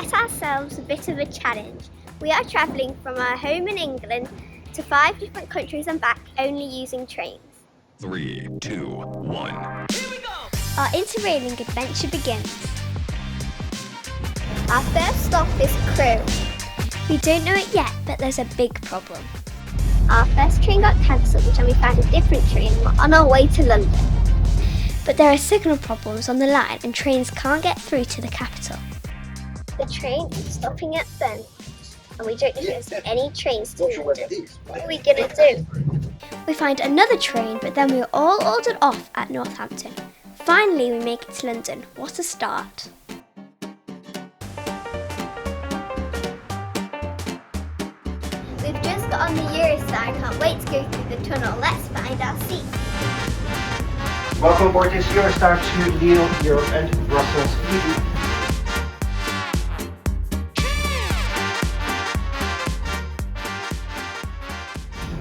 set ourselves a bit of a challenge. We are travelling from our home in England to 5 different countries and back only using trains. 3, 2, 1. Here we go! Our interrailing adventure begins. Our first stop is Crewe. We don't know it yet, but there's a big problem. Our first train got cancelled and we found a different train on our way to London. But there are signal problems on the line and trains can't get through to the capital. The train is stopping at Venice and we don't know if there's any trains to London. What are we going to do? We find another train, but then we're all ordered off at Northampton. Finally, we make it to London. What a start! We've just got on the Eurostar. Can't wait to go through the tunnel. Let's find our seats. Welcome aboard this Eurostar to Lille, Europe and Brussels.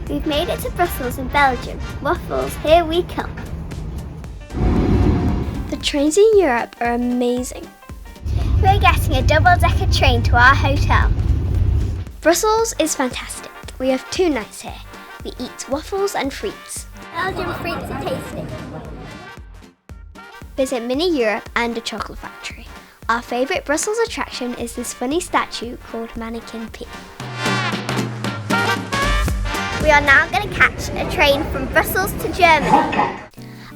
We've made it to Brussels in Belgium. Waffles, here we come. The trains in Europe are amazing. We're getting a double-decker train to our hotel. Brussels is fantastic. We have 2 nights here. We eat waffles and frites. Belgian frites are tasty. Visit Mini Europe and a chocolate factory. Our favourite Brussels attraction is this funny statue called Mannequin P. We are now going to catch a train from Brussels to Germany.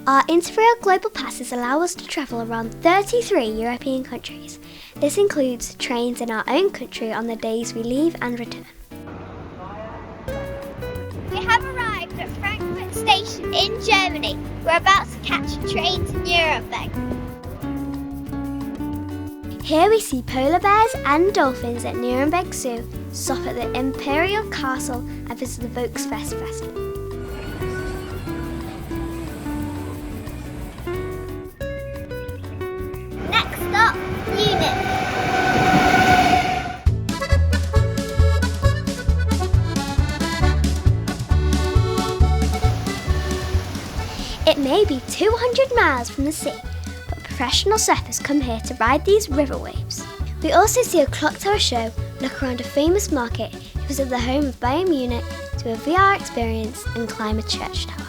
Our Interrail Global Passes allow us to travel around 33 European countries. This includes trains in our own country on the days we leave and return. We have arrived at Frankfurt Station in Germany. We're about to catch a train to Nuremberg. Here we see polar bears and dolphins at Nuremberg Zoo, stop at the Imperial Castle and visit the Volksfest Festival. Next stop, Munich. It may be 200 miles from the sea, but professional surfers come here to ride these river waves. We also see a clock tower show, look around a famous market, visit the home of Bayern Munich, do a VR experience and climb a church tower.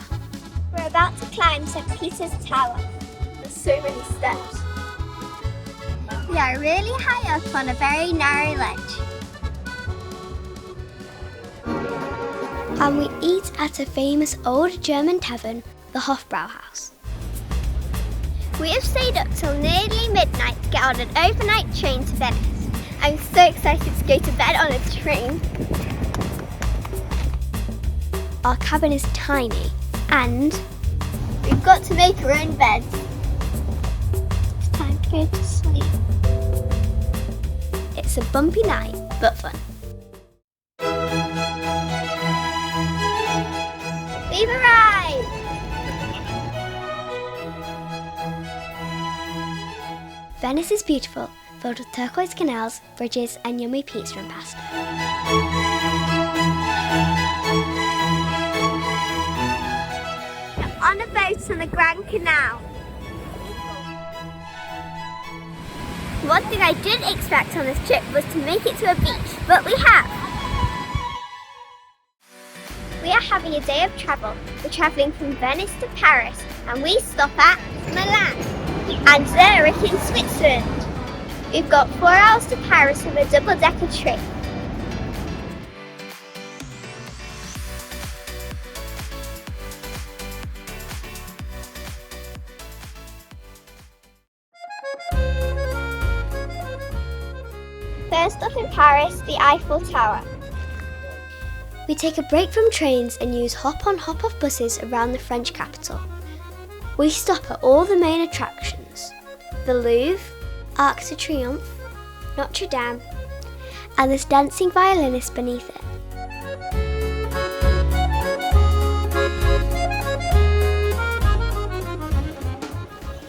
We're about to climb St. Peter's Tower. There's so many steps. We are really high up on a very narrow ledge. And we eat at a famous old German tavern, the Hofbrauhaus. We have stayed up till nearly midnight to get on an overnight train to Venice. I'm so excited to go to bed on a train. Our cabin is tiny and we've got to make our own beds. It's time to go to sleep. It's a bumpy night, but fun. We've arrived! Venice is beautiful, filled with turquoise canals, bridges and yummy pizza and pasta. On a boat on the Grand Canal. One thing I didn't expect on this trip was to make it to a beach, but we have. We are having a day of travel. We're travelling from Venice to Paris and we stop at Milan and Zurich in Switzerland. We've got 4 hours to Paris with a double-decker train. First up in Paris, the Eiffel Tower. We take a break from trains and use hop-on hop-off buses around the French capital. We stop at all the main attractions, the Louvre, Arc de Triomphe, Notre Dame, and this dancing violinist beneath it.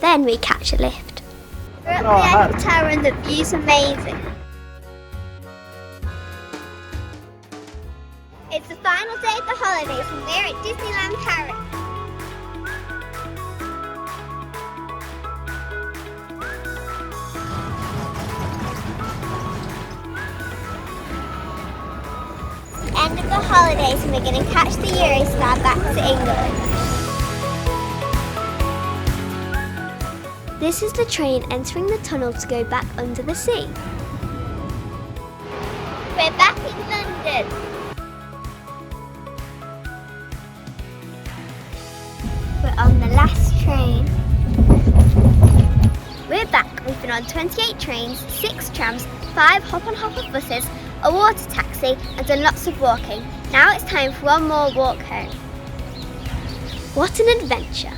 Then we catch a lift. We're at the Eiffel Tower and the view's amazing. It's the final day of the holidays and we're at Disneyland Paris. the holidays and we're going to catch the Eurostar back to England. This is the train entering the tunnel to go back under the sea. We're back in London. We're on the last train. We're back. We've been on 28 trains, 6 trams, 5 hop-on-hopper buses, a water taxi and done lots of walking. Now it's time for one more walk home. What an adventure!